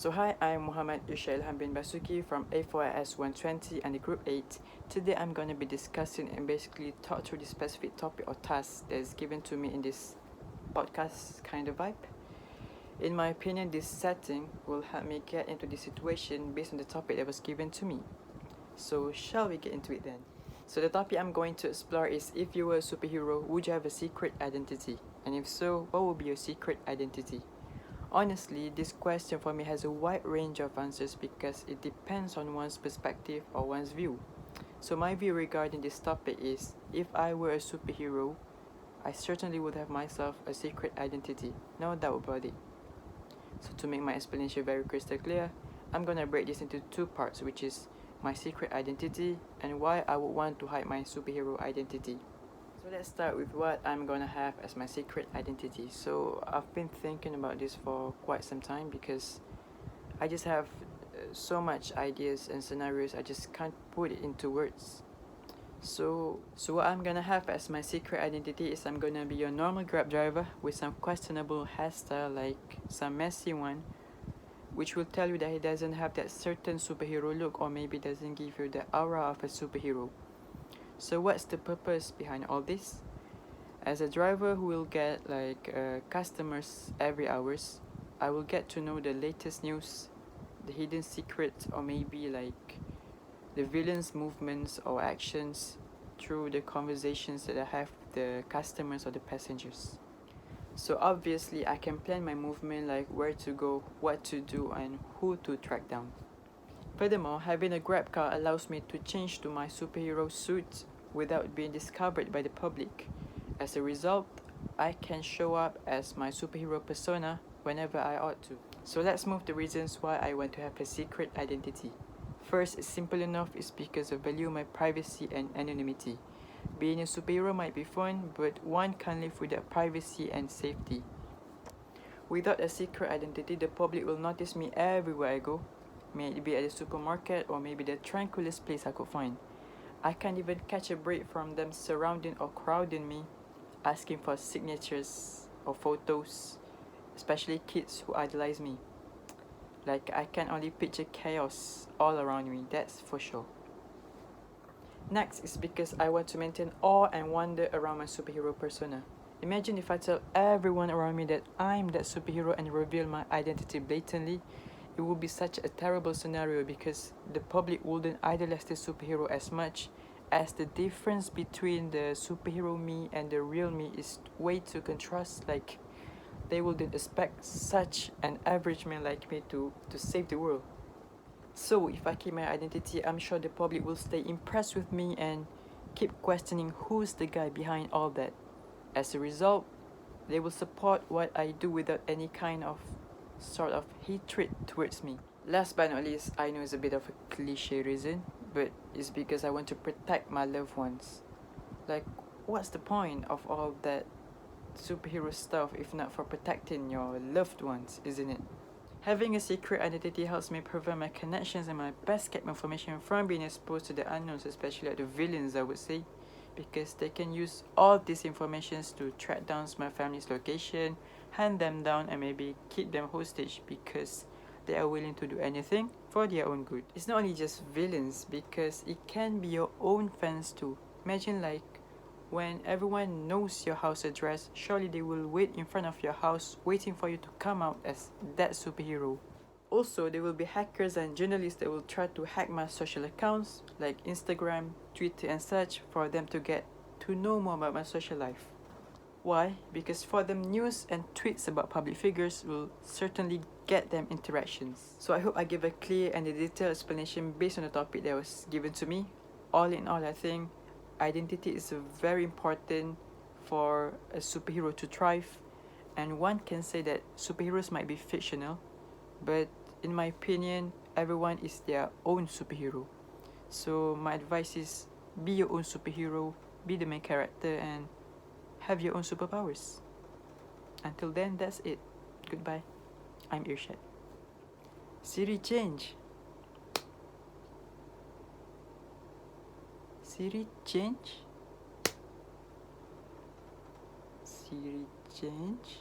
So hi, I'm Muhammad Irsyad Ilham bin Basuki from A4S120 and the Group 8. Today I'm going to be discussing and basically talk through the specific topic or task that is given to me in this podcast kind of vibe. In my opinion, this setting will help me get into the situation based on the topic that was given to me. So shall we get into it then? So the topic I'm going to explore is, if you were a superhero, would you have a secret identity? And if so, what would be your secret identity? Honestly, this question for me has a wide range of answers because it depends on one's perspective or one's view. So my view regarding this topic is, if I were a superhero, I certainly would have myself a secret identity, no doubt about it. So to make my explanation very crystal clear, I'm gonna break this into two parts, which is my secret identity and why I would want to hide my superhero identity. So let's start with what I'm gonna have as my secret identity. So I've been thinking about this for quite some time because I just have so much ideas and scenarios I just can't put it into words. So what I'm gonna have as my secret identity is, I'm gonna be a normal Grab driver with some questionable hairstyle, like some messy one, which will tell you that he doesn't have that certain superhero look, or maybe doesn't give you the aura of a superhero. So what's the purpose behind all this? As a driver who will get customers every hours, I will get to know the latest news, the hidden secrets, or maybe like the villain's movements or actions through the conversations that I have with the customers or the passengers. So obviously I can plan my movement, like where to go, what to do, and who to track down. Furthermore, having a Grab car allows me to change to my superhero suit without being discovered by the public. As a result, I can show up as my superhero persona whenever I ought to. So let's move to reasons why I want to have a secret identity. First, it's simple enough, it's because I value my privacy and anonymity. Being a superhero might be fun, but one can't live without privacy and safety. Without a secret identity, the public will notice me everywhere I go, may it be at the supermarket or maybe the tranquilest place I could find. I can't even catch a break from them surrounding or crowding me, asking for signatures or photos, especially kids who idolize me. Like, I can only picture chaos all around me, that's for sure. Next is because I want to maintain awe and wonder around my superhero persona. Imagine if I tell everyone around me that I'm that superhero and reveal my identity blatantly. It would be such a terrible scenario because the public wouldn't idolize the superhero as much, as the difference between the superhero me and the real me is way too contrast. Like, they wouldn't expect such an average man like me to save the world. So if I keep my identity, I'm sure the public will stay impressed with me and keep questioning who's the guy behind all that. As a result, they will support what I do without any kind of sort of hatred towards me. Last but not least, I know it's a bit of a cliche reason, but it's because I want to protect my loved ones. Like, what's the point of all that superhero stuff if not for protecting your loved ones, isn't it? Having a secret identity helps me prevent my connections and my best kept information from being exposed to the unknowns, especially like the villains, I would say, because they can use all these informations to track down my family's location, hunt them down, and maybe keep them hostage because they are willing to do anything for their own good. It's not only just villains, because it can be your own fans too. Imagine like when everyone knows your house address, surely they will wait in front of your house waiting for you to come out as that superhero. Also, there will be hackers and journalists that will try to hack my social accounts like Instagram, Twitter and such, for them to get to know more about my social life. Why? Because for them, news and tweets about public figures will certainly get them interactions. So I hope I give a clear and a detailed explanation based on the topic that was given to me. All in all, I think identity is very important for a superhero to thrive, and one can say that superheroes might be fictional, but in my opinion, everyone is their own superhero. So my advice is, be your own superhero, be the main character, and have your own superpowers. Until then, that's it. Goodbye. I'm Irsyad. Siri, change. Siri, change. Siri, change.